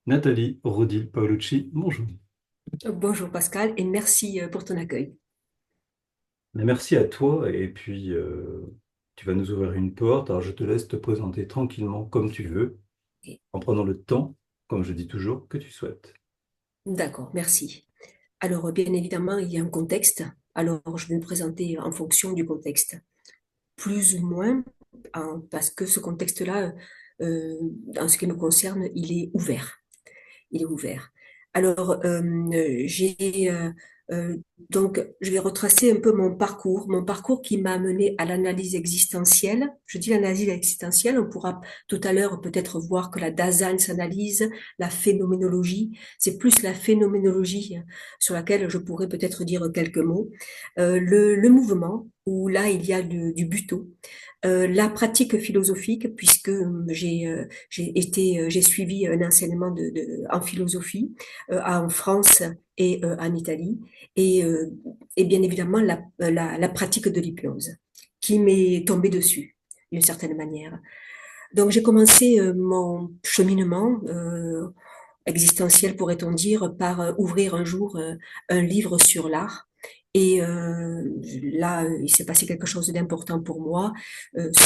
Nathalie Rodil Paolucci, bonjour. Bonjour Pascal et merci pour ton accueil. Mais merci à toi et puis tu vas nous ouvrir une porte. Alors je te laisse te présenter tranquillement comme tu veux, Ok. en prenant le temps, comme je dis toujours, que tu souhaites. D'accord, merci. Alors, bien évidemment, il y a un contexte. Alors, je vais me présenter en fonction du contexte, plus ou moins, parce que ce contexte-là, en ce qui me concerne, il est ouvert. Il est ouvert. Alors, euh, donc, je vais retracer un peu mon parcours qui m'a amené à l'analyse existentielle. Je dis l'analyse existentielle, on pourra tout à l'heure peut-être voir que la Dasein-analyse, la phénoménologie, c'est plus la phénoménologie sur laquelle je pourrais peut-être dire quelques mots. Le mouvement, où là, il y a du buto. La pratique philosophique, puisque j'ai suivi un enseignement en philosophie en France et en Italie, et, euh, et bien évidemment la pratique de l'hypnose, qui m'est tombée dessus d'une certaine manière. Donc j'ai commencé mon cheminement existentiel, pourrait-on dire, par ouvrir un jour un livre sur l'art. Et là, il s'est passé quelque chose d'important pour moi.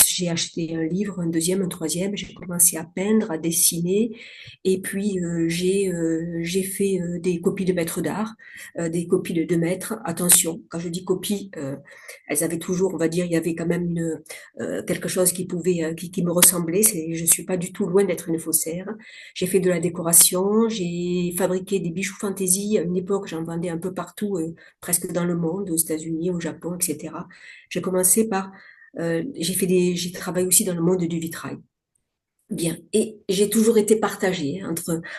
J'ai acheté un livre, un deuxième, un troisième. J'ai commencé à peindre, à dessiner. Et puis, j'ai fait des copies de maîtres d'art, des copies de maîtres. Attention, quand je dis copies, elles avaient toujours, on va dire, il y avait quand même quelque chose qui pouvait, qui me ressemblait. Je suis pas du tout loin d'être une faussaire. J'ai fait de la décoration, j'ai fabriqué des bijoux fantaisie. À une époque, j'en vendais un peu partout, presque dans le monde, aux États-Unis, au Japon, etc. J'ai commencé par, j'ai travaillé aussi dans le monde du vitrail. Bien. Et j'ai toujours été partagée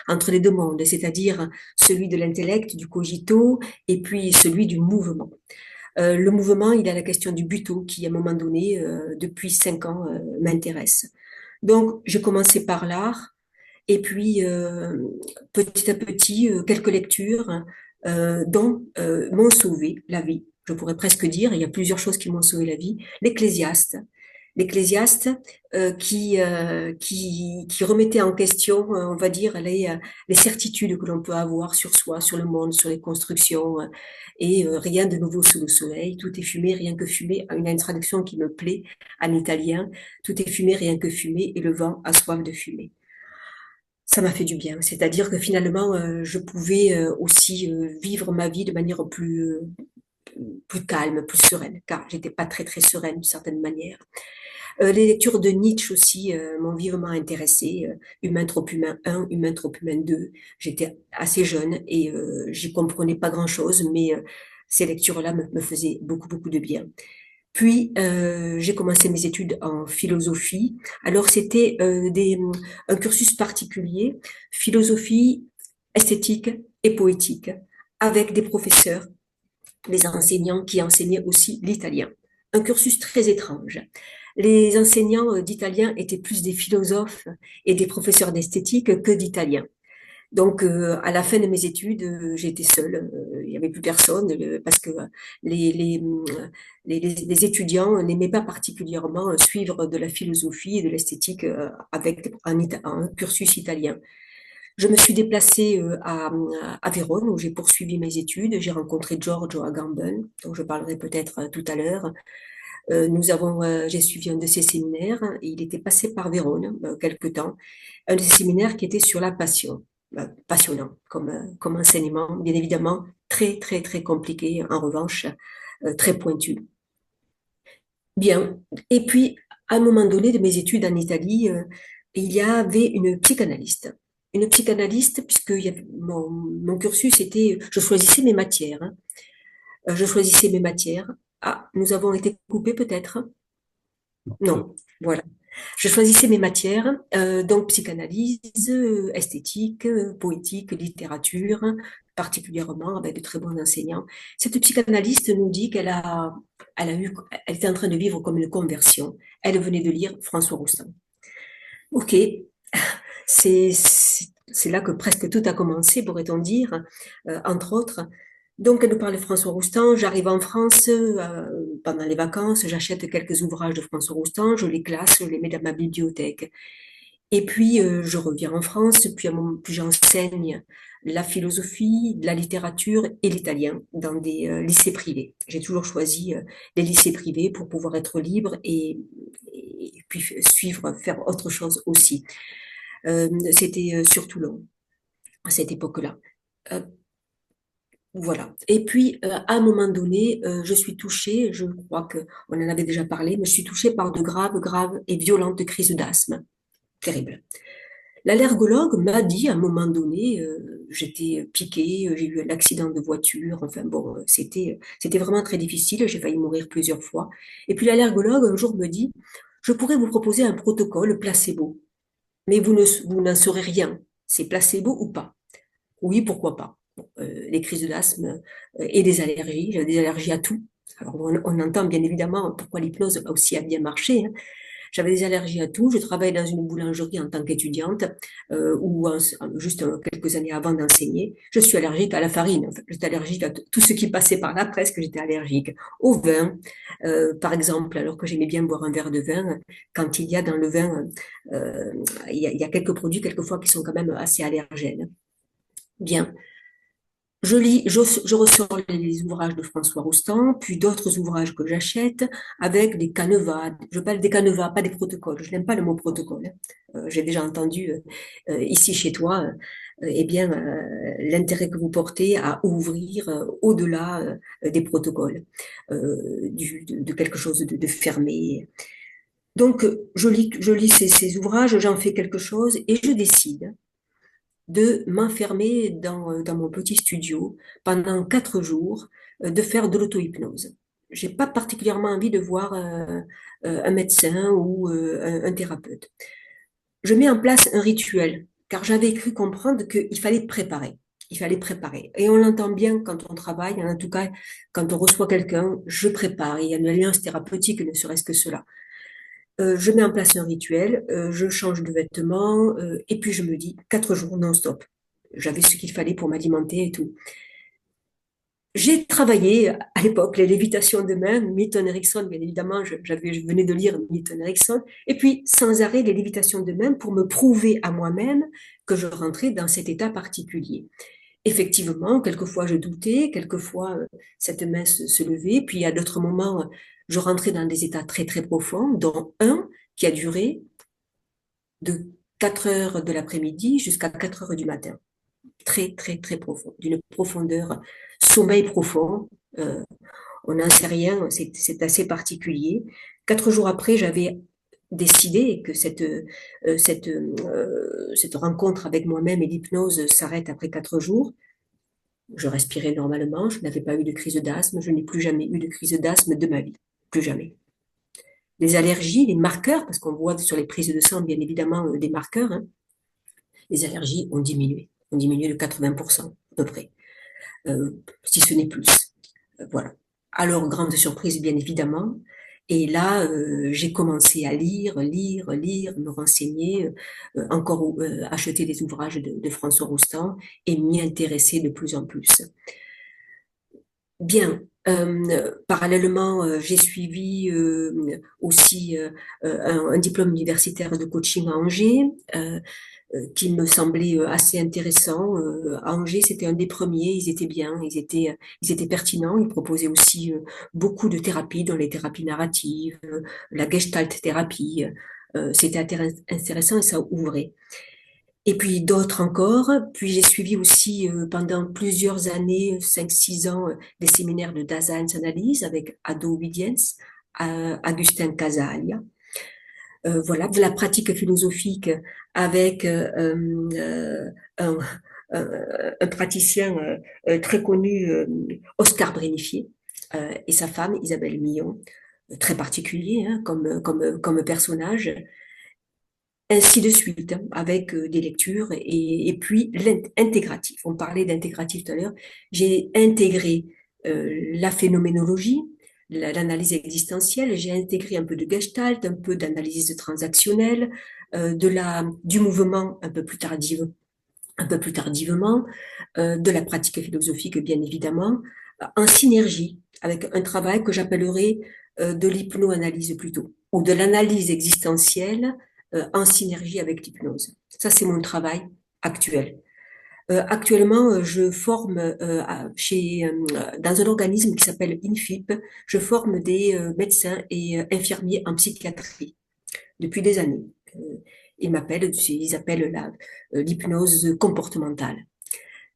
entre les deux mondes, c'est-à-dire celui de l'intellect, du cogito, et puis celui du mouvement. Le mouvement, il a la question du buto qui, à un moment donné, depuis 5 ans, m'intéresse. Donc, j'ai commencé par l'art, et puis, petit à petit, quelques lectures dont m'ont sauvé la vie. Je pourrais presque dire, il y a plusieurs choses qui m'ont sauvé la vie. L'Ecclésiaste. L'Ecclésiaste qui remettait en question, on va dire, les certitudes que l'on peut avoir sur soi, sur le monde, sur les constructions, et rien de nouveau sous le soleil. Tout est fumé, rien que fumé. Il y a une traduction qui me plaît en italien. Tout est fumé, rien que fumé, et le vent a soif de fumée. Ça m'a fait du bien. C'est-à-dire que finalement, je pouvais aussi vivre ma vie de manière plus calme, plus sereine, car j'étais pas très très sereine d'une certaine manière. Les lectures de Nietzsche aussi m'ont vivement intéressée. Humain trop humain 1, Humain trop humain 2. J'étais assez jeune et j'y comprenais pas grand-chose, mais ces lectures-là me faisaient beaucoup beaucoup de bien. Puis, j'ai commencé mes études en philosophie. Alors, c'était un cursus particulier, philosophie, esthétique et poétique, avec des professeurs, des enseignants qui enseignaient aussi l'italien. Un cursus très étrange. Les enseignants d'italien étaient plus des philosophes et des professeurs d'esthétique que d'italien. Donc, à la fin de mes études, j'étais seule. Il n'y avait plus personne parce que les, les, les étudiants n'aimaient pas particulièrement suivre de la philosophie et de l'esthétique avec un cursus italien. Je me suis déplacée à Vérone où j'ai poursuivi mes études. J'ai rencontré Giorgio Agamben, dont je parlerai peut-être tout à l'heure. J'ai suivi un de ses séminaires. Il était passé par Vérone quelque temps, un de ces séminaires qui était sur la passion. Passionnant comme enseignement, bien évidemment, très, très, très compliqué, en revanche, très pointu. Bien. Et puis, à un moment donné de mes études en Italie, il y avait une psychanalyste. Une psychanalyste, puisque mon cursus était, je choisissais mes matières. Hein. Je choisissais mes matières. Ah, nous avons été coupés peut-être. Non, Non, voilà. Je choisissais mes matières, donc psychanalyse, esthétique, poétique, littérature, particulièrement avec de très bons enseignants. Cette psychanalyste nous dit elle était en train de vivre comme une conversion. Elle venait de lire François Roustan. Ok, c'est là que presque tout a commencé, pourrait-on dire, entre autres. Donc, elle nous parle de François Roustan. J'arrive en France pendant les vacances, j'achète quelques ouvrages de François Roustan, je les classe, je les mets dans ma bibliothèque. Et puis, je reviens en France, puis j'enseigne la philosophie, la littérature et l'italien dans des lycées privés. J'ai toujours choisi les lycées privés pour pouvoir être libre et puis suivre, faire autre chose aussi. C'était sur Toulon à cette époque-là. Euh, voilà. Et puis, à un moment donné, je suis touchée, je crois que on en avait déjà parlé, mais je suis touchée par de graves et violentes crises d'asthme. Terrible. L'allergologue m'a dit à un moment donné, j'étais piquée, j'ai eu un accident de voiture, enfin bon, c'était vraiment très difficile, j'ai failli mourir plusieurs fois. Et puis l'allergologue un jour me dit, je pourrais vous proposer un protocole placebo, mais vous n'en saurez rien, c'est placebo ou pas. Oui, pourquoi pas. Bon, les crises d'asthme et des allergies, j'avais des allergies à tout. Alors on entend bien évidemment pourquoi l'hypnose aussi a bien marché, hein. J'avais des allergies à tout. Je travaillais dans une boulangerie en tant qu'étudiante, juste quelques années avant d'enseigner. Je suis allergique à la farine. En fait, j'étais allergique à tout ce qui passait par là, presque. J'étais allergique au vin, par exemple, alors que j'aimais bien boire un verre de vin. Quand il y a dans le vin, euh, il y a quelques produits quelquefois qui sont quand même assez allergènes. Bien. Je ressors les ouvrages de François Roustan, puis d'autres ouvrages que j'achète avec des canevas. Je parle des canevas, pas des protocoles. Je n'aime pas le mot protocole, hein. J'ai déjà entendu ici chez toi, eh bien, l'intérêt que vous portez à ouvrir au-delà des protocoles, de quelque chose de fermé. Donc, je lis ces ouvrages, j'en fais quelque chose et je décide de m'enfermer dans mon petit studio pendant 4 jours, de faire de l'auto-hypnose. J'ai pas particulièrement envie de voir un médecin ou un thérapeute. Je mets en place un rituel, car j'avais cru comprendre qu'il fallait préparer. Il fallait préparer. Et on l'entend bien quand on travaille, en tout cas, quand on reçoit quelqu'un, je prépare. Il y a une alliance thérapeutique, ne serait-ce que cela. Je mets en place un rituel, je change de vêtements, et puis je me dis 4 jours non-stop. J'avais ce qu'il fallait pour m'alimenter et tout. J'ai travaillé à l'époque les lévitations de main, Milton Erickson, bien évidemment, je venais de lire Milton Erickson, et puis sans arrêt les lévitations de main pour me prouver à moi-même que je rentrais dans cet état particulier. Effectivement, quelquefois je doutais, quelquefois cette main se levait, puis à d'autres moments, je rentrais dans des états très très profonds, dont un qui a duré de 4 heures de l'après-midi jusqu'à 4 heures du matin. Très très très profond, d'une profondeur, sommeil profond, euh, on n'en sait rien, c'est assez particulier. 4 jours après, j'avais décidé que cette rencontre avec moi-même et l'hypnose s'arrête après 4 jours. Je respirais normalement, je n'avais pas eu de crise d'asthme, je n'ai plus jamais eu de crise d'asthme de ma vie, plus jamais. Les allergies, les marqueurs, parce qu'on voit sur les prises de sang bien évidemment des marqueurs, hein, les allergies ont diminué de 80% à peu près, si ce n'est plus. Voilà. Alors, grande surprise bien évidemment. Et là, j'ai commencé à lire, me renseigner, encore acheter des ouvrages de François Roustan et m'y intéresser de plus en plus. Bien. Parallèlement, j'ai suivi aussi un diplôme universitaire de coaching à Angers, qui me semblait assez intéressant. À Angers, c'était un des premiers, ils étaient bien, ils étaient pertinents. Ils proposaient aussi beaucoup de thérapies, dont les thérapies narratives, la gestalt thérapie. C'était intéressant et ça ouvrait. Et puis d'autres encore. Puis j'ai suivi aussi pendant plusieurs années, 5, 6 ans, des séminaires de Daseinsanalyse avec Ado Widiens, Agustin Casalia. Voilà, de la pratique philosophique avec un, un praticien très connu, Oscar Brénifier, et sa femme, Isabelle Millon, très particulier hein, comme personnage, ainsi de suite, hein, avec des lectures et puis l'intégratif. On parlait d'intégratif tout à l'heure. J'ai intégré la phénoménologie, l'analyse existentielle, j'ai intégré un peu de gestalt, un peu d'analyse transactionnelle, du mouvement un peu plus tardivement, de la pratique philosophique bien évidemment, en synergie avec un travail que j'appellerais de l'hypnoanalyse plutôt, ou de l'analyse existentielle en synergie avec l'hypnose. Ça, c'est mon travail actuel. Actuellement, je forme dans un organisme qui s'appelle INFIP, je forme des médecins et infirmiers en psychiatrie depuis des années. Euh, ils appellent l'hypnose comportementale.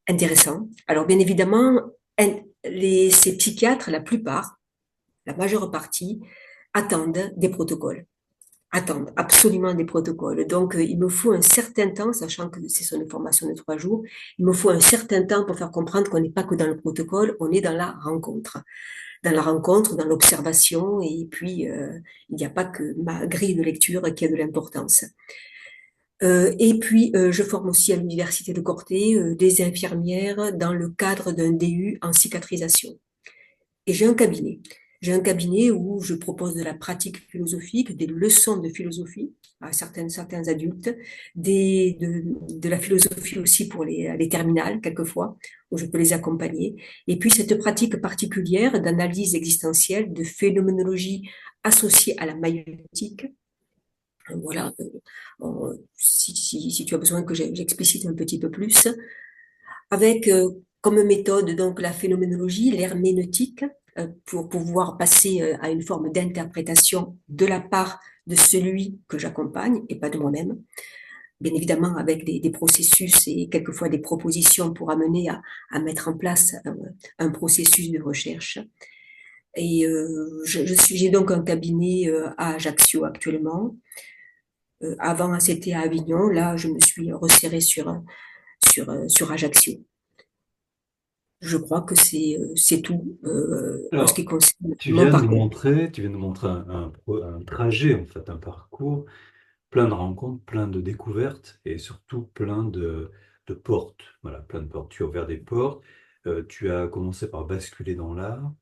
Intéressant. Alors, bien évidemment, ces psychiatres, la plupart, la majeure partie, attendent des protocoles, attendent absolument des protocoles. Donc, il me faut un certain temps, sachant que c'est une formation de 3 jours, il me faut un certain temps pour faire comprendre qu'on n'est pas que dans le protocole, on est dans la rencontre. Dans la rencontre, dans l'observation, et puis, il n'y a pas que ma grille de lecture qui a de l'importance. Et puis, je forme aussi à l'université de Corté des infirmières dans le cadre d'un DU en cicatrisation. Et j'ai un cabinet. J'ai un cabinet où je propose de la pratique philosophique, des leçons de philosophie à certains adultes, de la philosophie aussi pour les terminales, quelquefois, où je peux les accompagner. Et puis cette pratique particulière d'analyse existentielle, de phénoménologie associée à la maïeutique. Voilà, si tu as besoin que j'explicite un petit peu plus, avec comme méthode donc la phénoménologie, l'herméneutique, pour pouvoir passer à une forme d'interprétation de la part de celui que j'accompagne et pas de moi-même. Bien évidemment avec des processus et quelquefois des propositions pour amener à mettre en place un processus de recherche. Et j'ai donc un cabinet à Ajaccio actuellement. Avant, c'était à Avignon. Là, je me suis resserrée sur Ajaccio. Je crois que c'est tout en ce qui Alors, concerne mon parcours. tu viens de montrer un trajet, en fait, un parcours, plein de rencontres, plein de découvertes et surtout plein de portes. Voilà, plein de portes. Tu as ouvert des portes, tu as commencé par basculer dans l'art.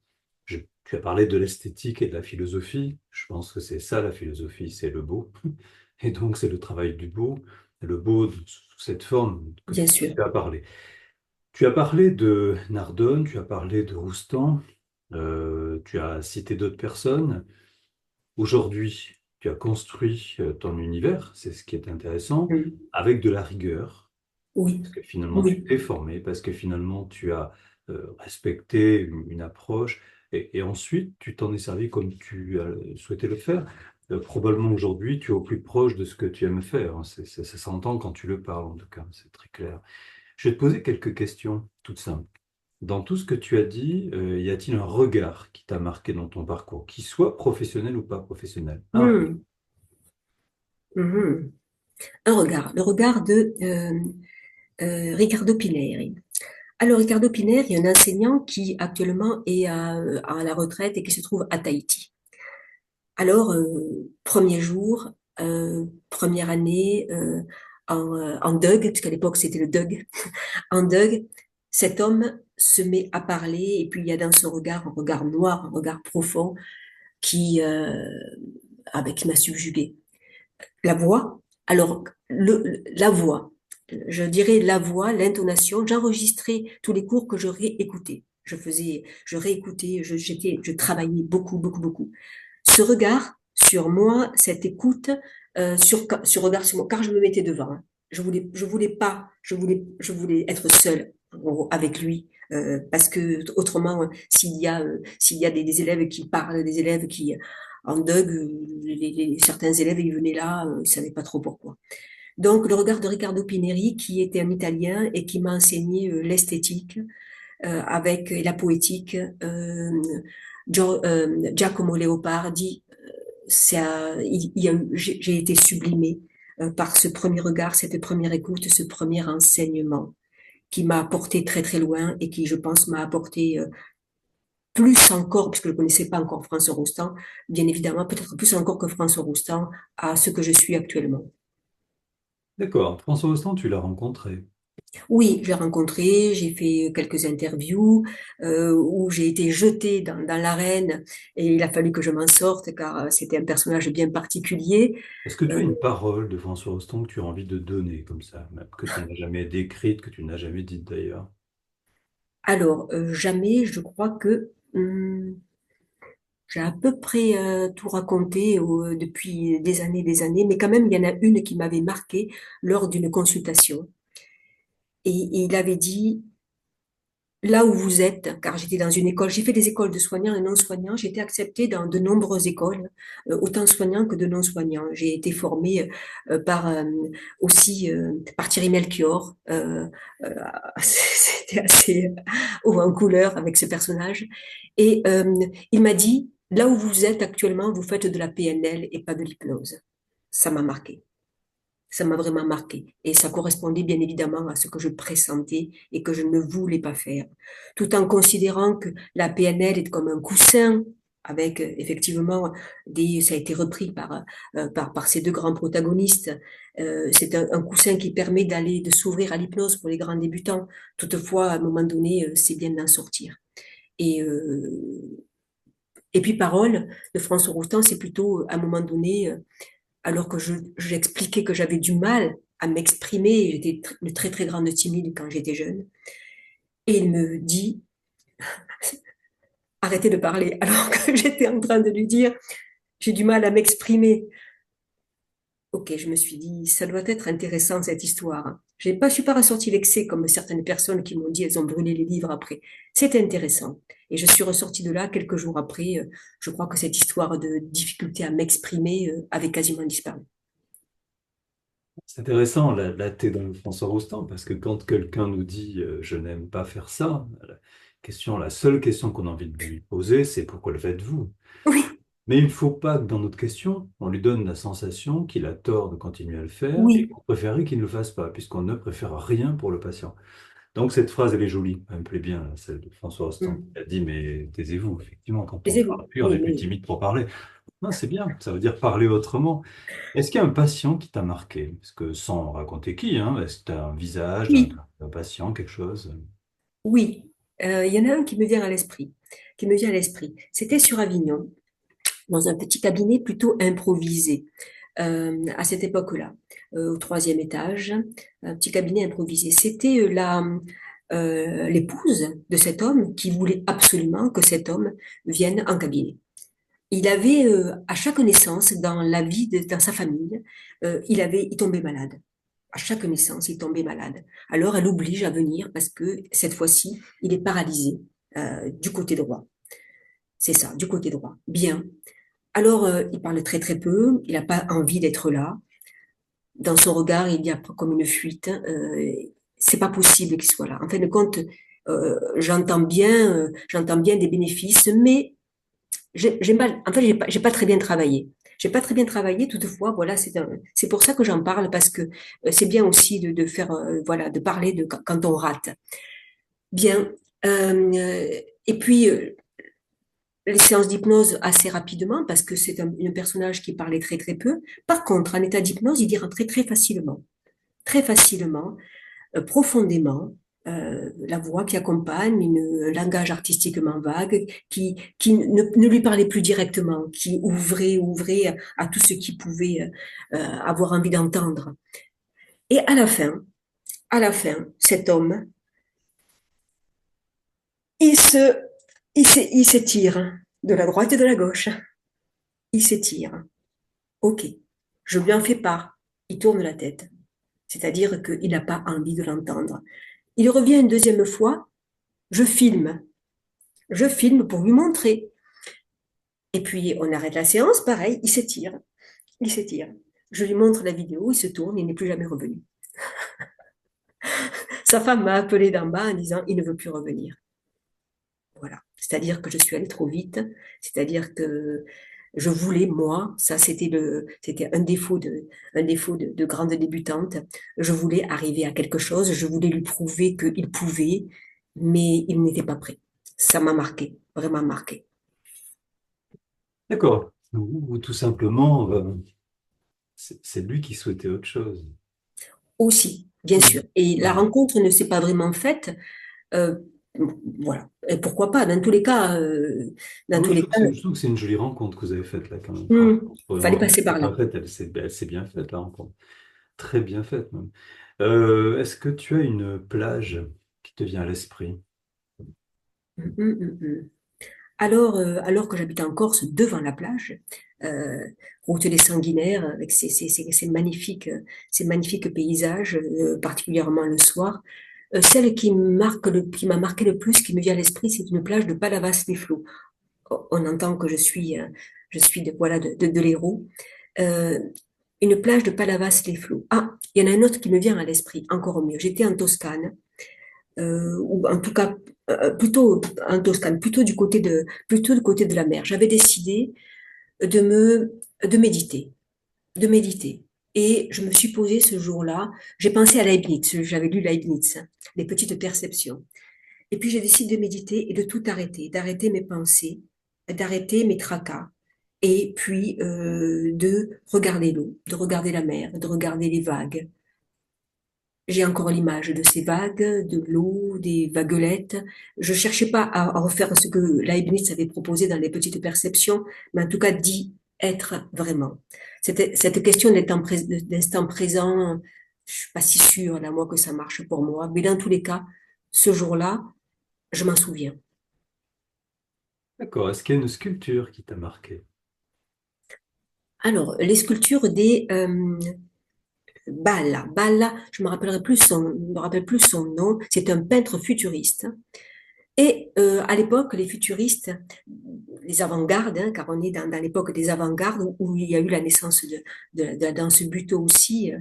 Tu as parlé de l'esthétique et de la philosophie. Je pense que c'est ça, la philosophie, c'est le beau. Et donc, c'est le travail du beau, le beau sous cette forme Bien dont sûr. tu as parlé. Tu as parlé de Nardone, tu as parlé de Roustan, tu as cité d'autres personnes. Aujourd'hui, tu as construit ton univers, c'est ce qui est intéressant, Mm. avec de la rigueur, Oui, parce que finalement tu oui, t'es formé, parce que finalement tu as respecté une approche, et ensuite tu t'en es servi comme tu as souhaité le faire. Probablement aujourd'hui, tu es au plus proche de ce que tu aimes faire, hein. Ça s'entend quand tu le parles, en tout cas, c'est très clair. Je vais te poser quelques questions toutes simples. Dans tout ce que tu as dit, y a-t-il un regard qui t'a marqué dans ton parcours, qu'il soit professionnel ou pas professionnel? Un regard. Mm. Mhm. Un regard, le regard de Riccardo Pineri. Alors, Riccardo Pineri est un enseignant qui actuellement est à la retraite et qui se trouve à Tahiti. Alors, premier jour, première année en Doug, puisqu'à l'époque c'était le Doug, en Doug, cet homme se met à parler et puis il y a dans son regard un regard noir, un regard profond qui, qui m'a subjugué. La voix, alors la voix, je dirais la voix, l'intonation, j'enregistrais tous les cours que j'aurais écoutés. Je réécoutais, je travaillais beaucoup, beaucoup, beaucoup. Ce regard sur moi, cette écoute, sur regard sur moi, car je me mettais devant. Hein. Je voulais pas, je voulais être seule avec lui. Parce que autrement, s'il y a des élèves qui parlent, des élèves qui en Doug, certains élèves ils venaient là, ils savaient pas trop pourquoi. Donc le regard de Riccardo Pineri, qui était un Italien et qui m'a enseigné l'esthétique avec la poétique, Giacomo Leopardi, j'ai été sublimée par ce premier regard, cette première écoute, ce premier enseignement qui m'a apporté très très loin et qui, je pense, m'a apporté plus encore, puisque je ne connaissais pas encore François Roustan, bien évidemment, peut-être plus encore que François Roustan, à ce que je suis actuellement. D'accord. François Rostand, tu l'as rencontré. Oui, j'ai rencontré, j'ai fait quelques interviews où j'ai été jetée dans l'arène et il a fallu que je m'en sorte car c'était un personnage bien particulier. Est-ce que tu as Euh, une parole de François Rostand que tu as envie de donner comme ça, même que tu n'as jamais décrite, que tu n'as jamais dite d'ailleurs? alors, jamais, je crois que J'ai à peu près tout raconté depuis des années, mais quand même, il y en a une qui m'avait marqué lors d'une consultation. Et il avait dit, là où vous êtes, car j'étais dans une école, j'ai fait des écoles de soignants et non soignants, j'ai été acceptée dans de nombreuses écoles, autant soignants que de non soignants. J'ai été formée par aussi par Thierry Melchior. Euh, C'était assez haut en couleur avec ce personnage. Et il m'a dit, là où vous êtes actuellement, vous faites de la PNL et pas de l'hypnose. Ça m'a marqué. Ça m'a vraiment marqué. Et ça correspondait bien évidemment à ce que je pressentais et que je ne voulais pas faire. Tout en considérant que la PNL est comme un coussin avec effectivement ça a été repris par ces deux grands protagonistes. C'est un coussin qui permet de s'ouvrir à l'hypnose pour les grands débutants. Toutefois, à un moment donné, c'est bien d'en sortir. Et, euh, et puis, Parole de François Roustan, c'est plutôt à un moment donné, alors que j'expliquais que j'avais du mal à m'exprimer, j'étais une très très grande timide quand j'étais jeune, et il me dit, arrêtez de parler, alors que j'étais en train de lui dire, j'ai du mal à m'exprimer. Ok, je me suis dit, ça doit être intéressant cette histoire. Je suis pas ressortie vexée comme certaines personnes qui m'ont dit, elles ont brûlé les livres après. C'était intéressant. Et je suis ressortie de là quelques jours après. Je crois que cette histoire de difficulté à m'exprimer avait quasiment disparu. C'est intéressant, là, t'es dans le François Roustan, parce que quand quelqu'un nous dit je n'aime pas faire ça, la seule question qu'on a envie de lui poser, c'est pourquoi le faites-vous? Oui, Mais il ne faut pas que dans notre question, on lui donne la sensation qu'il a tort de continuer à le faire et oui. qu'on préférerait qu'il ne le fasse pas, puisqu'on ne préfère rien pour le patient. Donc cette phrase, elle est jolie, elle me plaît bien, là, celle de François Rostand. Mm. Il a dit, mais taisez-vous, effectivement, quand on parle Taisez-vous. plus, on est Oui, plus mais timide pour parler. Non, c'est bien, ça veut dire parler autrement. Est-ce qu'il y a un patient qui t'a marqué? Parce que sans raconter qui, hein, est-ce que tu as un visage oui, d'un patient, quelque chose? oui. Il y en a un qui me vient à l'esprit, qui me vient à l'esprit. C'était sur Avignon, dans un petit cabinet plutôt improvisé. À cette époque-là, au troisième étage, un petit cabinet improvisé. C'était l'épouse de cet homme qui voulait absolument que cet homme vienne en cabinet. Il avait, à chaque naissance, dans la vie, dans sa famille, il tombait malade. À chaque naissance, il tombait malade. Alors, elle l'oblige à venir parce que cette fois-ci, il est paralysé du côté droit. C'est ça, du côté droit. Bien. Alors, il parle très très peu. Il n'a pas envie d'être là. Dans son regard, il y a comme une fuite. C'est pas possible qu'il soit là. En fin de compte, j'entends bien des bénéfices, mais j'ai mal. En fait, j'ai pas très bien travaillé. J'ai pas très bien travaillé. Toutefois, voilà, c'est pour ça que j'en parle parce que c'est bien aussi de faire, voilà, de parler de quand on rate. Bien. Et puis, les séances d'hypnose assez rapidement parce que c'est un personnage qui parlait très très peu. Par contre, en état d'hypnose, il y rentrait très facilement, profondément. La voix qui accompagne, un langage artistiquement vague, qui ne lui parlait plus directement, qui ouvrait à tout ce qu'il pouvait avoir envie d'entendre. Et à la fin, cet homme, il se, il s'étire de la droite et de la gauche. Il s'étire. Ok, je lui en fais part. Il tourne la tête, c'est-à-dire qu'il n'a pas envie de l'entendre. Il revient une deuxième fois, je filme. Je filme pour lui montrer. Et puis on arrête la séance, pareil, il s'étire. Il s'étire. Je lui montre la vidéo, il se tourne, il n'est plus jamais revenu. Sa femme m'a appelé d'en bas en disant il ne veut plus revenir. Voilà. C'est-à-dire que je suis allée trop vite, c'est-à-dire que je voulais, moi, ça c'était un défaut de grande débutante. Je voulais arriver à quelque chose, je voulais lui prouver qu'il pouvait, mais il n'était pas prêt. Ça m'a marqué, vraiment marqué. D'accord. Ou tout simplement, c'est lui qui souhaitait autre chose. Aussi, bien sûr. Mhm. Et la Mhm. rencontre ne s'est pas vraiment faite. euh, voilà. Et pourquoi pas? Dans tous Oui, les cas, je trouve que c'est une jolie rencontre que vous avez faite là quand même. fallait Vraiment, passer c'est par pas là. faite, elle s'est bien faite la rencontre. Très bien faite même. Est-ce que tu as une plage qui te vient à l'esprit? Hum, hum, hum, hum. Alors que j'habite en Corse, devant la plage, euh, route des Sanguinaires, avec ces magnifiques paysages, particulièrement le soir, celle qui m'a marqué le plus, qui me vient à l'esprit, c'est une plage de Palavas-les-Flots. On entend que je suis voilà, de l'Hérault. Euh, une plage de Palavas-les-Flots. Ah, il y en a un autre qui me vient à l'esprit, encore mieux. J'étais en Toscane, ou en tout cas plutôt en Toscane, plutôt du côté de la mer. J'avais décidé de me de méditer, de méditer. Et je me suis posée ce jour-là, j'ai pensé à Leibniz, j'avais lu Leibniz, les petites perceptions. Et puis j'ai décidé de méditer et de tout arrêter, d'arrêter mes pensées, d'arrêter mes tracas, et puis de regarder l'eau, de regarder la mer, de regarder les vagues. J'ai encore l'image de ces vagues, de l'eau, des vaguelettes. Je cherchais pas à refaire ce que Leibniz avait proposé dans les petites perceptions, mais en tout cas d'y être vraiment. Cette question d'instant présent, je suis pas si sûre, là, moi, que ça marche pour moi. Mais dans tous les cas, ce jour-là, je m'en souviens. D'accord. Est-ce qu'il y a une sculpture qui t'a marqué? Alors, les sculptures des Balla. Balla, je me rappelle plus son nom. C'est un peintre futuriste. Et à l'époque, les futuristes, les avant-gardes, hein, car on est dans l'époque des avant-gardes où il y a eu la naissance de la danse buto aussi,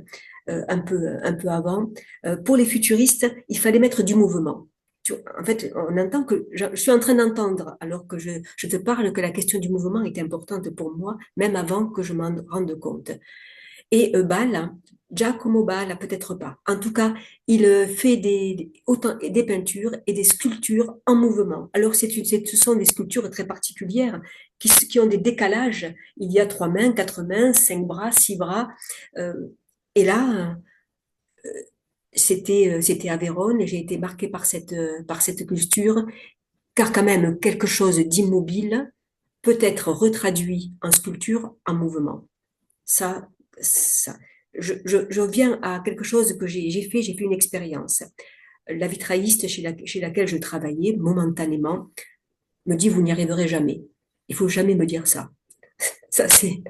un peu avant. Pour les futuristes, il fallait mettre du mouvement. En fait, on entend que je suis en train d'entendre, alors que je te parle, que la question du mouvement est importante pour moi, même avant que je m'en rende compte. Et Bâle, Giacomo Bâle, peut-être pas. En tout cas, il fait autant des peintures et des sculptures en mouvement. Alors, ce sont des sculptures très particulières qui ont des décalages. Il y a 3 mains, 4 mains, 5 bras, 6 bras. Euh, et là, c'était à Vérone. J'ai été marquée par cette culture, car quand même, quelque chose d'immobile peut être retraduit en sculpture en mouvement. Ça, ça. Je viens à quelque chose que j'ai fait une expérience. La vitrailliste chez laquelle je travaillais momentanément me dit, vous n'y arriverez jamais. Il faut jamais me dire ça. Ça, si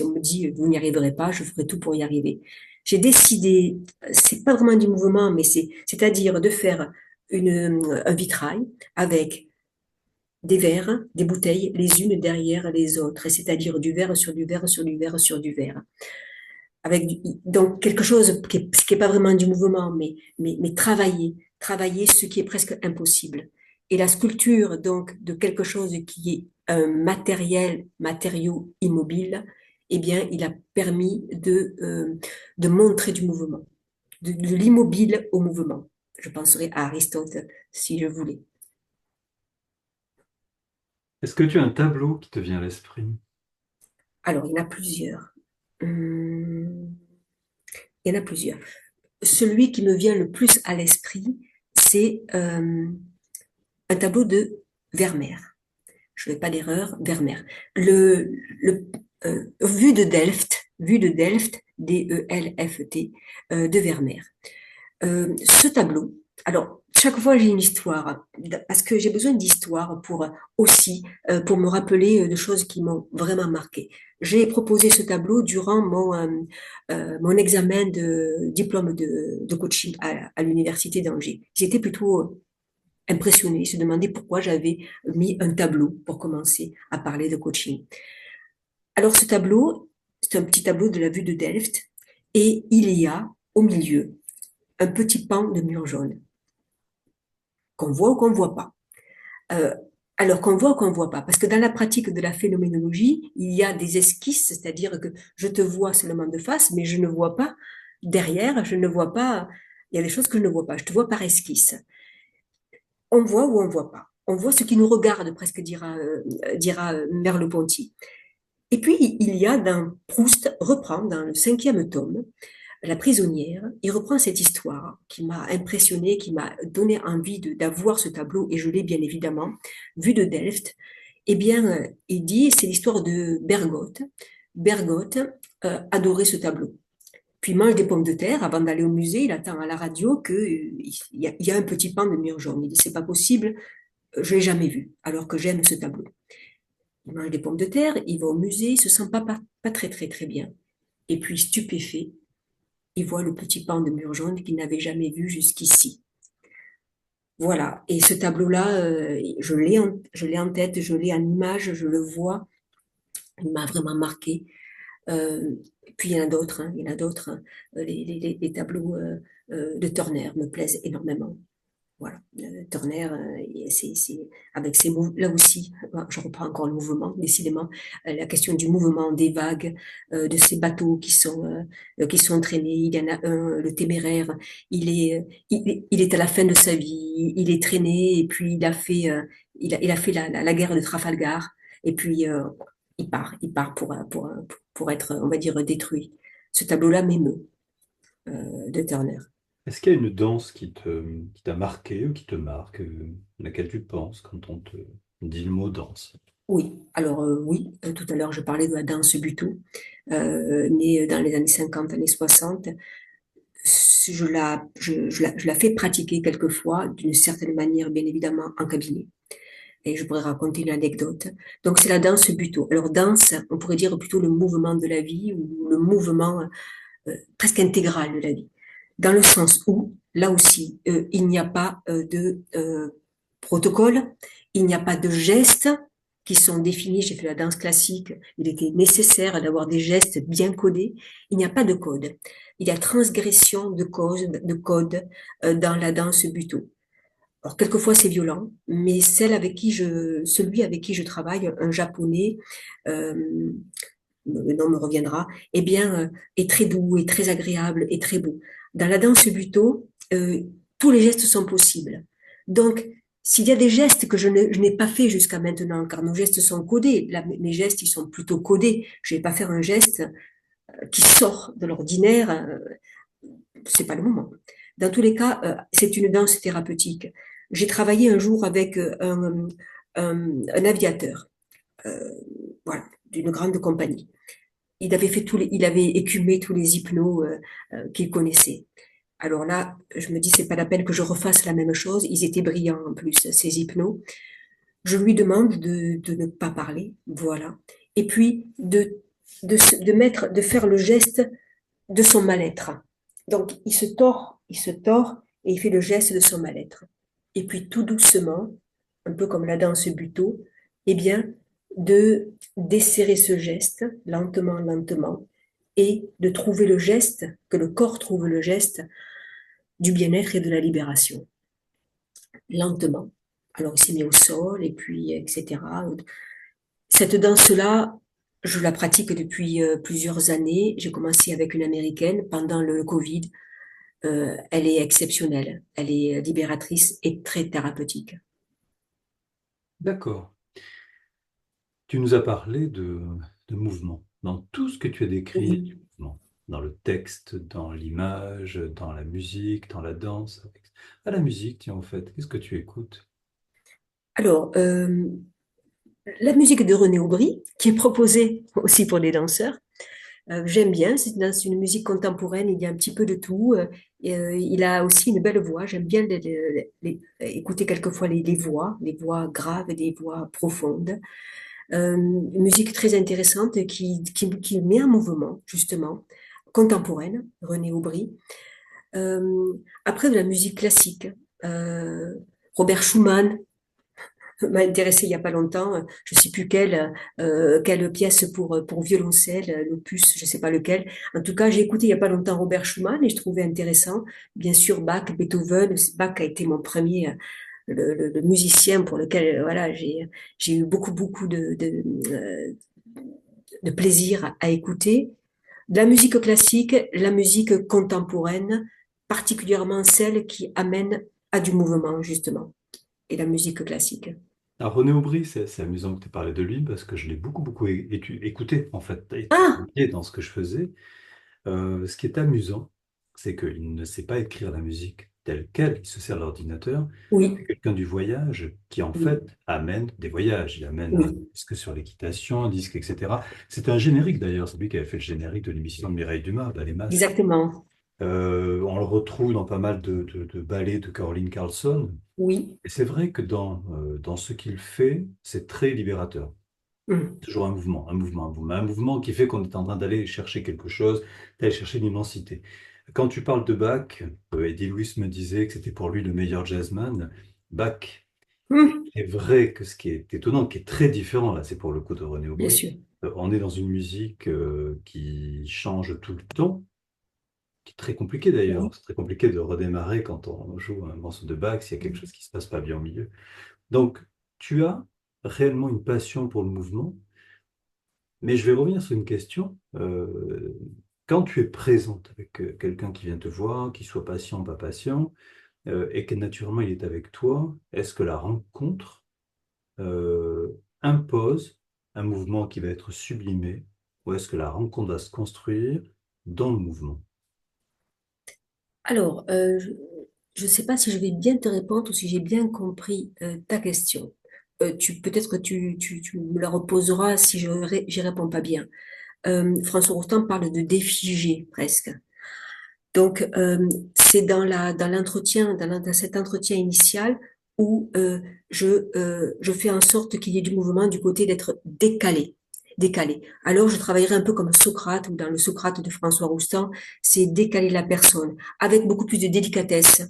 on me dit, vous n'y arriverez pas, je ferai tout pour y arriver. J'ai décidé, c'est pas vraiment du mouvement, mais c'est-à-dire de faire un vitrail avec des verres, des bouteilles, les unes derrière les autres, et c'est-à-dire du verre sur du verre sur du verre sur du verre. Donc quelque chose qui est pas vraiment du mouvement, mais travailler ce qui est presque impossible. Et la sculpture, donc, de quelque chose qui est un matériau immobile, eh bien, il a permis de montrer du mouvement, de l'immobile au mouvement. Je penserais à Aristote si je voulais. Est-ce que tu as un tableau qui te vient à l'esprit? Alors, il y en a plusieurs. Hum, il y en a plusieurs. Celui qui me vient le plus à l'esprit, c'est un tableau de Vermeer. Je ne fais pas d'erreur, Vermeer. Le vue de Delft, Delft, de Vermeer. Ce tableau, alors chaque fois j'ai une histoire, parce que j'ai besoin d'histoire pour aussi pour me rappeler de choses qui m'ont vraiment marqué. J'ai proposé ce tableau durant mon examen de diplôme de coaching à l'université d'Angers. J'étais plutôt impressionnée, se demandait pourquoi j'avais mis un tableau pour commencer à parler de coaching. Alors ce tableau, c'est un petit tableau de la vue de Delft et il y a au milieu un petit pan de mur jaune qu'on voit ou qu'on ne voit pas. Euh, alors qu'on voit ou qu'on ne voit pas, parce que dans la pratique de la phénoménologie, il y a des esquisses, c'est-à-dire que je te vois seulement de face, mais je ne vois pas derrière, je ne vois pas, il y a des choses que je ne vois pas, je te vois par esquisse. On voit ou on ne voit pas. On voit ce qui nous regarde, presque dira Merleau-Ponty. Et puis, il y a dans Proust, reprend dans le 5e tome, La prisonnière, il reprend cette histoire qui m'a impressionnée, qui m'a donné envie d'avoir ce tableau, et je l'ai bien évidemment, vu de Delft. Eh bien, il dit, c'est l'histoire de Bergotte. Bergotte adorait ce tableau. Puis il mange des pommes de terre avant d'aller au musée, il attend à la radio qu'il y a un petit pan de mur jaune. Il dit, c'est pas possible, Je l'ai jamais vu, alors que j'aime ce tableau. Il mange des pommes de terre, il va au musée, il se sent pas très très très bien. Et puis stupéfait, il voit le petit pan de mur jaune qu'il n'avait jamais vu jusqu'ici. Voilà. Et ce tableau-là, je l'ai en tête, je l'ai en image, je le vois. Il m'a vraiment marqué. Euh, Puis il y en a d'autres, hein, il y en a d'autres, hein. Les tableaux de Turner me plaisent énormément. Voilà, Turner, avec ses mouvements, là aussi, je reprends encore le mouvement, décidément, la question du mouvement, des vagues, de ces bateaux qui sont entraînés. Il y en a un, le Téméraire, il est à la fin de sa vie, il est traîné, et puis il a fait la guerre de Trafalgar, et puis il part pour être, on va dire, détruit. Ce tableau-là m'émeut, de Turner. Est-ce qu'il y a une danse qui t'a marqué ou qui te marque, à laquelle tu penses quand on te dit le mot danse? Oui, alors oui, tout à l'heure je parlais de la danse buto, née dans les années 50, années 60. Je la fais pratiquer quelquefois, d'une certaine manière, bien évidemment, en cabinet. Et je pourrais raconter une anecdote. Donc c'est la danse buto. Alors danse, on pourrait dire plutôt le mouvement de la vie ou le mouvement presque intégral de la vie. Dans le sens où, là aussi, il n'y a pas de protocole, il n'y a pas de gestes qui sont définis. J'ai fait la danse classique, il était nécessaire d'avoir des gestes bien codés. Il n'y a pas de code. Il y a transgression de code dans la danse buto. Alors, quelquefois, c'est violent, mais celui avec qui je travaille, un japonais, euh, le nom me reviendra, eh bien, est très doux, est très agréable, est très beau. Dans la danse buto, tous les gestes sont possibles. Donc, s'il y a des gestes que je n'ai pas fait jusqu'à maintenant, car nos gestes sont codés, là, mes gestes, ils sont plutôt codés. Je vais pas faire un geste qui sort de l'ordinaire, c'est pas le moment. Dans tous les cas, c'est une danse thérapeutique. J'ai travaillé un jour avec un aviateur, euh, voilà, d'une grande compagnie. Il avait écumé tous les hypnos qu'il connaissait. Alors là, je me dis, c'est pas la peine que je refasse la même chose. Ils étaient brillants en plus, ces hypnos. Je lui demande de ne pas parler, voilà. Et puis de faire le geste de son mal-être. Donc il se tord et il fait le geste de son mal-être. Et puis tout doucement, un peu comme la danse buto, eh bien, de desserrer ce geste, lentement, lentement, et de trouver le geste, que le corps trouve le geste du bien-être et de la libération, lentement. Alors il s'est mis au sol, et puis, etc. Cette danse-là, je la pratique depuis plusieurs années. J'ai commencé avec une américaine pendant le Covid. Elle est exceptionnelle. Elle est libératrice et très thérapeutique. D'accord. Tu nous as parlé de mouvement. Dans tout ce que tu as décrit, il y a du Oui. mouvement. Dans le texte, dans l'image, dans la musique, dans la danse. À la musique, tiens, en fait, qu'est-ce que tu écoutes? Alors, la musique de René Aubry, qui est proposée aussi pour les danseurs, j'aime bien. C'est une musique contemporaine, il y a un petit peu de tout. Il a aussi une belle voix. J'aime bien écouter quelquefois les voix graves et des voix profondes. Une musique très intéressante qui met en mouvement, justement, contemporaine, René Aubry. Après, de la musique classique. Euh, Robert Schumann, m'a intéressé il y a pas longtemps. Je sais plus quelle pièce pour violoncelle, l'opus, je sais pas lequel. En tout cas, j'ai écouté il y a pas longtemps Robert Schumann et je trouvais intéressant. Bien sûr, Bach, Beethoven. Bach a été mon premier le musicien pour lequel voilà j'ai eu beaucoup de plaisir à écouter. De la musique classique, la musique contemporaine, particulièrement celle qui amène à du mouvement justement, et la musique classique. Alors, René Aubry, c'est amusant que tu aies parlé de lui parce que je l'ai beaucoup écouté, en fait, Ah, étudié dans ce que je faisais. Ce qui est amusant, c'est qu'il ne sait pas écrire la musique telle quelle, il se sert de l'ordinateur. C'est oui, quelqu'un du voyage qui, en oui, fait, amène des voyages. Il amène un oui, disque sur l'équitation, un disque, etc. C'est un générique, d'ailleurs. C'est lui qui avait fait le générique de l'émission de Mireille Dumas, Dans les masques. exactement. On le retrouve dans pas mal de ballets de Caroline Carlson. Oui. Et c'est vrai que dans ce qu'il fait, c'est très libérateur. Mm. Toujours un mouvement qui fait qu'on est en train d'aller chercher quelque chose, d'aller chercher l'immensité. Quand tu parles de Bach, Eddie Lewis me disait que c'était pour lui le meilleur jazzman. Bach, Mm. c'est vrai que ce qui est étonnant, qui est très différent, là, c'est pour le coup de René Bien Aubry. sûr. On est dans une musique qui change tout le temps, qui est très compliqué Oui. d'ailleurs. C'est très compliqué de redémarrer quand on joue un morceau de Bach s'il y a quelque chose qui se passe pas bien au milieu. Donc, tu as réellement une passion pour le mouvement, mais je vais revenir sur une question. Quand tu es présente avec quelqu'un qui vient te voir, qu'il soit patient ou pas patient, et que naturellement il est avec toi, est-ce que la rencontre impose un mouvement qui va être sublimé, ou est-ce que la rencontre va se construire dans le mouvement? Alors, je ne sais pas si je vais bien te répondre ou si j'ai bien compris ta question. Peut-être que tu me la reposeras si j'y réponds pas bien. François Roustan parle de défigé presque. Donc, c'est dans l'entretien, dans cet entretien initial où je fais en sorte qu'il y ait du mouvement du côté d'être décalé. Décalé. Alors, je travaillerai un peu comme Socrate ou dans le Socrate de François Roustan, c'est décaler la personne avec beaucoup plus de délicatesse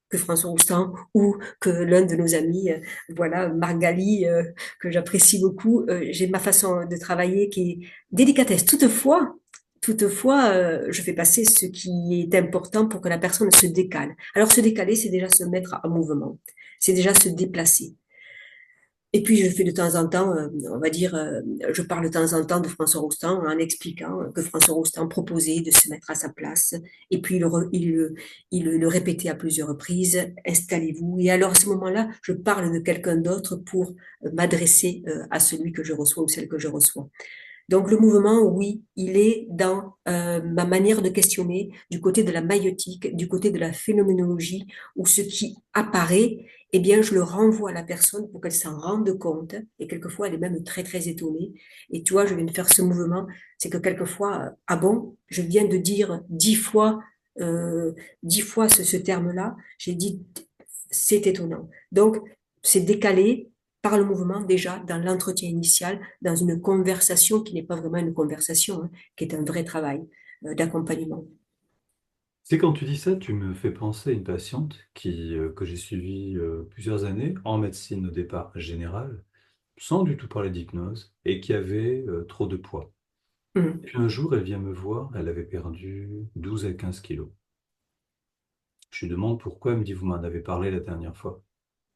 que François Roustan ou que l'un de nos amis, voilà, Margali, que j'apprécie beaucoup. J'ai ma façon de travailler qui est délicatesse. Toutefois, je fais passer ce qui est important pour que la personne se décale. Alors, se décaler, c'est déjà se mettre en mouvement. C'est déjà se déplacer. Et puis, je fais de temps en temps, on va dire, je parle de temps en temps de François Roustan en expliquant que François Roustan proposait de se mettre à sa place. Et puis, il le répétait à plusieurs reprises, installez-vous. Et alors, à ce moment-là, je parle de quelqu'un d'autre pour m'adresser à celui que je reçois ou celle que je reçois. Donc le mouvement, oui, il est dans ma manière de questionner, du côté de la maïotique, du côté de la phénoménologie, où ce qui apparaît, eh bien, je le renvoie à la personne pour qu'elle s'en rende compte. Et quelquefois, elle est même très, très étonnée. Et tu vois, je viens de faire ce mouvement, c'est que quelquefois, ah bon, je viens de dire 10 fois, euh, 10 fois ce terme-là. J'ai dit, c'est étonnant. Donc, c'est décalé par le mouvement déjà dans l'entretien initial, dans une conversation qui n'est pas vraiment une conversation, hein, qui est un vrai travail d'accompagnement. C'est quand tu dis ça, tu me fais penser à une patiente que j'ai suivie plusieurs années en médecine au départ générale, sans du tout parler d'hypnose, et qui avait trop de poids. Hum. Puis un jour, elle vient me voir, elle avait perdu 12 à 15 kilos. Je lui demande pourquoi, elle me dit, vous m'en avez parlé la dernière fois.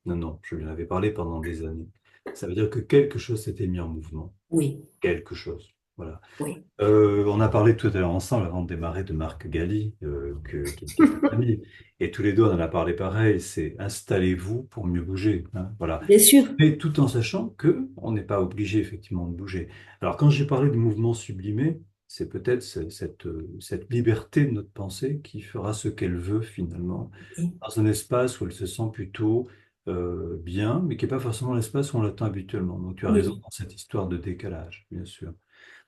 Non, non, je lui en avais parlé pendant des années. Ça veut dire que quelque chose s'était mis en mouvement. Oui, Quelque chose. Voilà. oui, On a parlé tout à l'heure ensemble, avant de démarrer, de Marc Galli, qui est un ami. Et tous les deux, on en a parlé pareil, c'est installez-vous pour mieux bouger, hein, voilà. bien sûr. Mais tout en sachant que on n'est pas obligé effectivement de bouger. Alors quand j'ai parlé de mouvement sublimé, c'est peut-être cette liberté de notre pensée qui fera ce qu'elle veut finalement, Oui, dans un espace où elle se sent plutôt bien, mais qui n'est pas forcément l'espace où on l'attend habituellement. Donc tu as raison oui, dans cette histoire de décalage, bien sûr.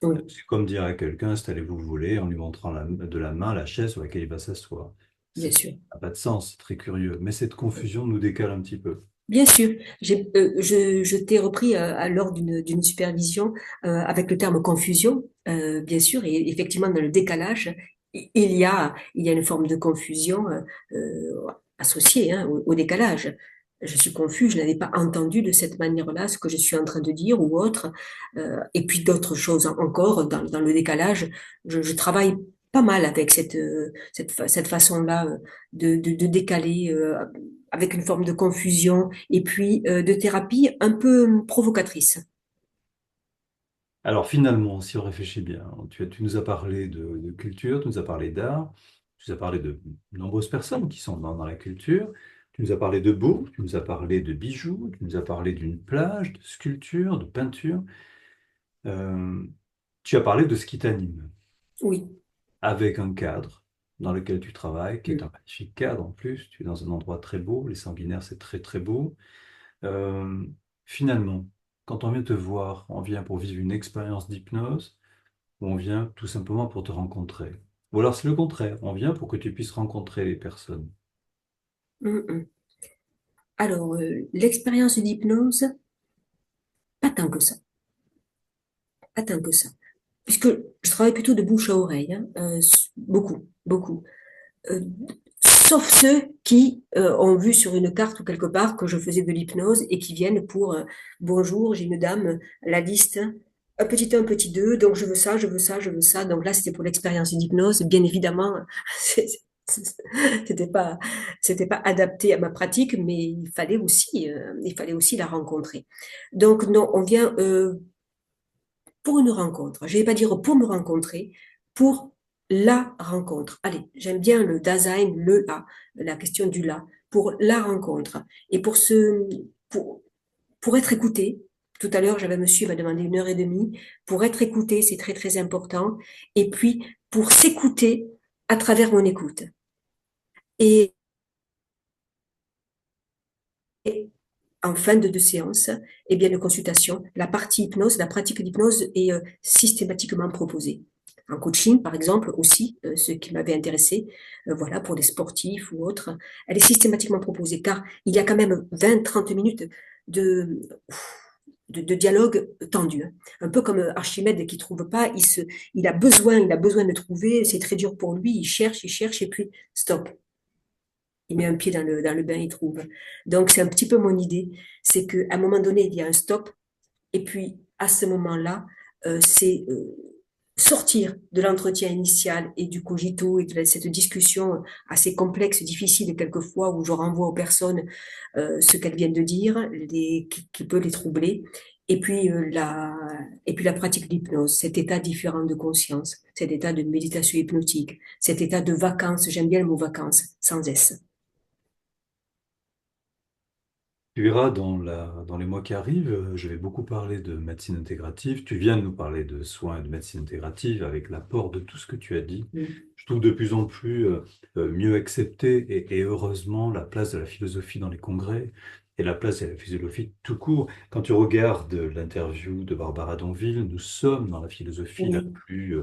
oui, C'est comme dire à quelqu'un, installez-vous où vous voulez, en lui montrant de la main la chaise sur laquelle il va s'asseoir. Ça bien sûr. n'a pas de sens, c'est très curieux. Mais cette confusion nous décale un petit peu. Bien sûr, je t'ai repris lors d'une supervision avec le terme confusion, bien sûr, et effectivement dans le décalage, il y a une forme de confusion associée hein, au décalage. Je suis confus, je n'avais pas entendu de cette manière-là ce que je suis en train de dire ou autre. Et puis d'autres choses encore dans le décalage. Je travaille pas mal avec cette façon-là de décaler. Avec une forme de confusion et puis de thérapie un peu provocatrice. Alors finalement, si on réfléchit bien, tu nous as parlé de culture, tu nous as parlé d'art, tu nous as parlé de nombreuses personnes qui sont dans la culture, tu nous as parlé de beau, tu nous as parlé de bijoux, tu nous as parlé d'une plage, de sculpture, de peinture. Euh, Tu as parlé de ce qui t'anime, Oui. avec un cadre dans lequel tu travailles, qui est un Mm. magnifique cadre en plus. Tu es dans un endroit très beau, les Sanguinaires, c'est très très beau. Euh, Finalement, quand on vient te voir, on vient pour vivre une expérience d'hypnose ou on vient tout simplement pour te rencontrer. Ou alors c'est le contraire, on vient pour que tu puisses rencontrer les personnes. Mm. Alors, l'expérience d'hypnose, pas tant que ça, pas tant que ça. Puisque je travaille plutôt de bouche à oreille, hein, beaucoup, beaucoup. Euh, Sauf ceux qui ont vu sur une carte ou quelque part que je faisais de l'hypnose et qui viennent pour bonjour, j'ai une dame, la liste, un petit 2, donc je veux ça, je veux ça, je veux ça. Donc là, c'était pour l'expérience d'hypnose. Bien évidemment, c'était pas, c'était pas adapté à ma pratique, mais il fallait aussi la rencontrer. Donc non, on vient pour une rencontre. Je vais pas dire pour me rencontrer, pour la rencontre. Allez, j'aime bien le Dasein, le là, la question du là, pour la rencontre. Et pour être écouté, tout à l'heure, j'avais un monsieur, il m'a demandé 1 heure et demie. Pour être écouté, c'est très, très important. Et puis, pour s'écouter à travers mon écoute. Et, et en fin de séance, eh bien, de consultation, la partie hypnose, la pratique d'hypnose est systématiquement proposée. En coaching, par exemple, aussi, ce qui m'avait intéressé, voilà, pour des sportifs ou autres, elle est systématiquement proposée, car il y a quand même 20-30 minutes de, de dialogue tendu, hein. Un peu comme Archimède qui trouve pas, il a besoin de trouver, c'est très dur pour lui, il cherche, et puis stop, il met un pied dans le bain, il trouve. Donc, c'est un petit peu mon idée. C'est qu'à un moment donné, il y a un stop. Et puis, à ce moment-là, c'est sortir de l'entretien initial et du cogito et de cette discussion assez complexe, difficile quelquefois, où je renvoie aux personnes ce qu'elles viennent de dire, qui peut les troubler. Et puis la pratique de l'hypnose, cet état différent de conscience, cet état de méditation hypnotique, cet état de vacances, j'aime bien le mot vacances, sans S. Tu verras dans les mois qui arrivent, je vais beaucoup parler de médecine intégrative. Tu viens de nous parler de soins et de médecine intégrative avec l'apport de tout ce que tu as dit. Mm. Je trouve de plus en plus mieux accepté et heureusement la place de la philosophie dans les congrès et la place de la philosophie tout court. Quand tu regardes l'interview de Barbara Donville, nous sommes dans la philosophie Oui.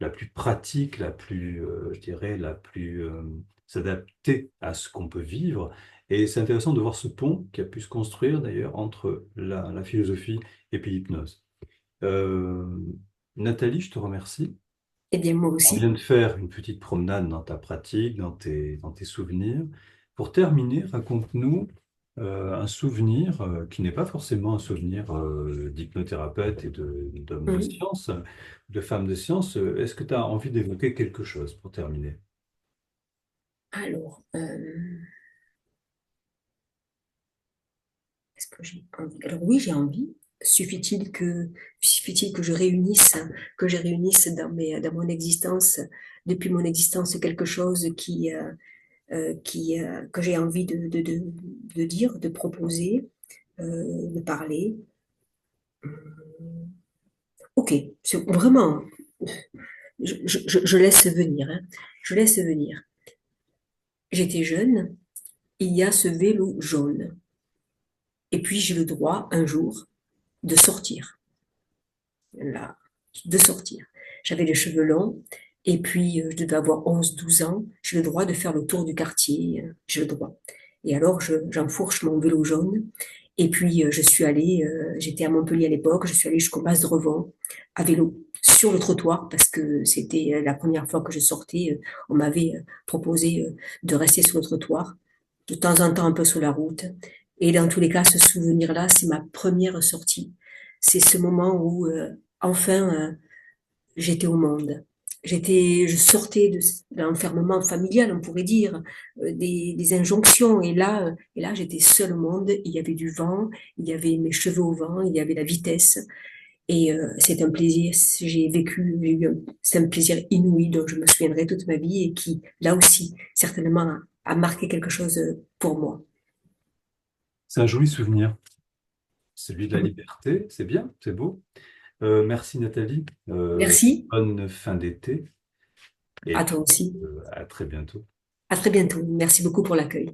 la plus pratique, je dirais, la plus s'adapter à ce qu'on peut vivre. Et c'est intéressant de voir ce pont qui a pu se construire d'ailleurs entre la philosophie et puis l'hypnose. Euh, Nathalie, je te remercie. Eh bien, moi On vient aussi. de faire une petite promenade dans ta pratique, dans tes souvenirs. Pour terminer, raconte-nous un souvenir qui n'est pas forcément un souvenir d'hypnothérapeute et d'homme de Mhm. science, de femme de science. Est-ce que tu as envie d'évoquer quelque chose pour terminer? Alors, est-ce que j'ai envie? Alors oui, j'ai envie. Suffit-il que je réunisse dans mon existence, depuis mon existence, quelque chose que j'ai envie de dire, de proposer, de parler. Ok, c'est vraiment, je laisse venir, hein. Je laisse venir. J'étais jeune, il y a ce vélo jaune. Et puis j'ai le droit, un jour, de sortir. Là, de sortir. J'avais les cheveux longs, et puis je devais avoir 11 12 ans. J'ai le droit de faire le tour du quartier, j'ai le droit. Et alors, j'enfourche mon vélo jaune, et puis j'étais à Montpellier à l'époque, je suis allée jusqu'au Mas de Revon à vélo, sur le trottoir, parce que c'était la première fois que je sortais. On m'avait proposé de rester sur le trottoir, de temps en temps un peu sur la route. Et dans tous les cas, ce souvenir-là, c'est ma première sortie. C'est ce moment où enfin, j'étais au monde. Je sortais de l'enfermement familial, on pourrait dire, des injonctions. Et là, j'étais seule au monde. Il y avait du vent, il y avait mes cheveux au vent, il y avait la vitesse. Et c'est un plaisir. C'est un plaisir inouï dont je me souviendrai toute ma vie et qui, là aussi, certainement, a marqué quelque chose pour moi. C'est un joli souvenir, celui de la liberté. C'est bien, c'est beau. Merci Nathalie. Merci. Bonne fin d'été et À puis toi aussi. à très bientôt. À très bientôt. Merci beaucoup pour l'accueil.